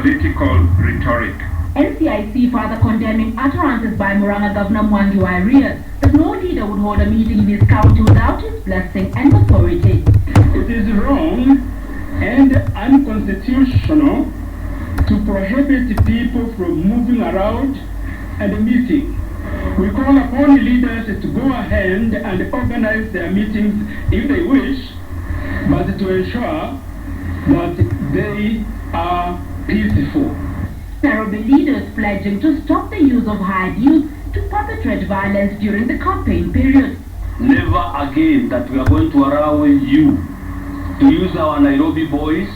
political rhetoric. NCIC further condemning utterances by Muranga Governor Mwangi Wairia that no leader would hold a meeting in his county without his blessing and authority. It is wrong and unconstitutional to prohibit people from moving around and meeting. We call upon leaders to go ahead and organize their meetings if they wish, but to ensure that they are peaceful. Nairobi leaders pledging to stop the use of hired youth to perpetrate violence during the campaign period. Never again that we are going to allow you to use our Nairobi boys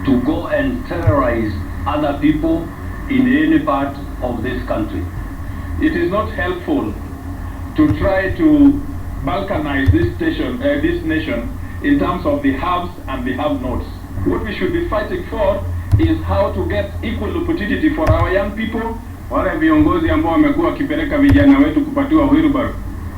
to go and terrorize other people in any part of this country. It is not helpful to try to balkanize this nation in terms of the haves and the have-nots. What we should be fighting for is how to get equal opportunity for our young people. Wale viongozi ambao wamekuwa wakipeleka vijana wetu kupatiwa wheelbarrow,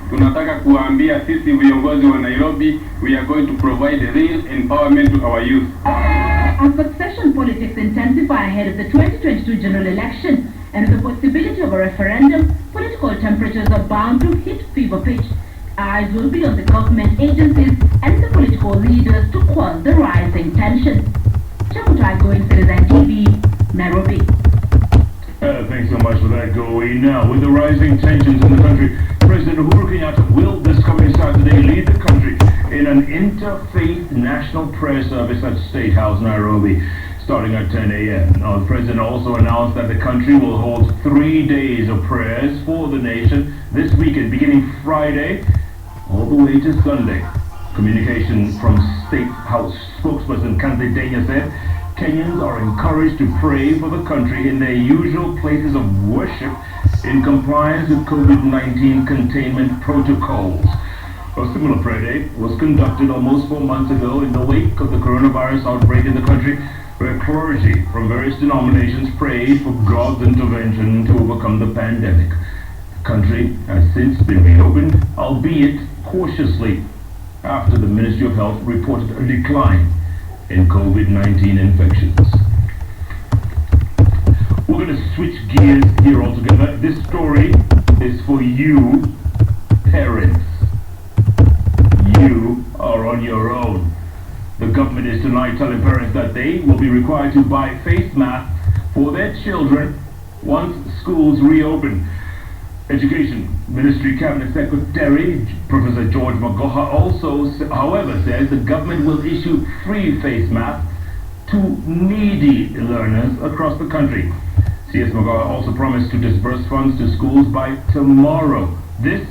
tunataka kuwaambia sisi viongozi wa Nairobi, we are going to provide real empowerment to our youth. As succession politics intensify ahead of the 2022 general election and the possibility of a referendum, political temperatures are bound to hit fever pitch. Eyes will be on the government agencies and the political leaders to quell the rising tension. Chamutai Going Citizen TV, Nairobi. Thanks so much for that, Going. Now, with the rising tensions in the country, President Uhuru Kenyatta will this coming Saturday lead the country in an interfaith national prayer service at State House, Nairobi, starting at 10 a.m. Now, the President also announced that the country will hold 3 days of prayers for the nation this weekend, beginning Friday all the way to Sunday. Communication from State House spokesperson Kante Denya said Kenyans are encouraged to pray for the country in their usual places of worship in compliance with COVID-19 containment protocols. A similar prayer day was conducted almost 4 months ago in the wake of the coronavirus outbreak in the country, where clergy from various denominations prayed for God's intervention to overcome the pandemic. The country has since been reopened, albeit cautiously, after the Ministry of Health reported a decline in COVID-19 infections. We're going to switch gears here altogether. This story is for you, parents. You are on your own. The government is tonight telling parents that they will be required to buy face masks for their children once schools reopen. Education Ministry Cabinet Secretary Professor George Magoha also, however, says the government will issue free face masks to needy learners across the country. CS Magoha also promised to disburse funds to schools by tomorrow. This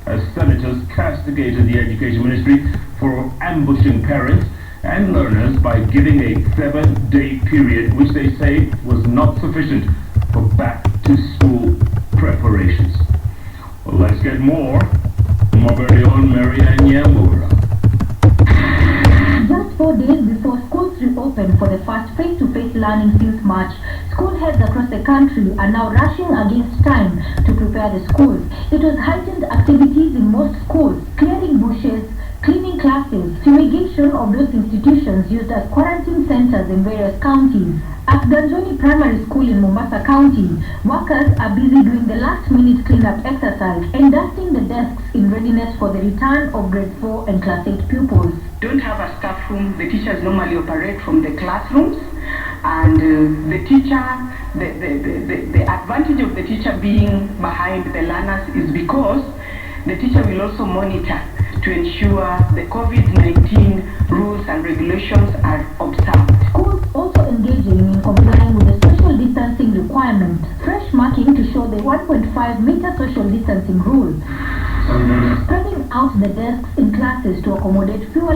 as senators castigated the Education Ministry for ambushing parents and learners by giving a 7-day period, which they say was not sufficient for back-to-school preparations. Well, let's get more from our very own Marianne Nyambura. Just 4 days before schools reopen for the first face-to-face learning since March, school heads across the country are now rushing against time to prepare the schools. It was heightened activities in most schools, clearing bushes, cleaning classes, fumigation of those institutions used as quarantine centers in various counties. At Ganjoni Primary School in Mombasa County, workers are busy doing the last-minute cleanup exercise and dusting the desks in readiness for the return of grade 4 and class 8 pupils. Don't have a staff room. The teachers normally operate from the classrooms, and the advantage of the teacher being behind the learners is because the teacher will also monitor to ensure the COVID-19 rules and regulations are observed. Schools also engaging in complying with the social distancing requirement, fresh marking to show the 1.5-meter social distancing rule, spreading out the desks in classes to accommodate fewer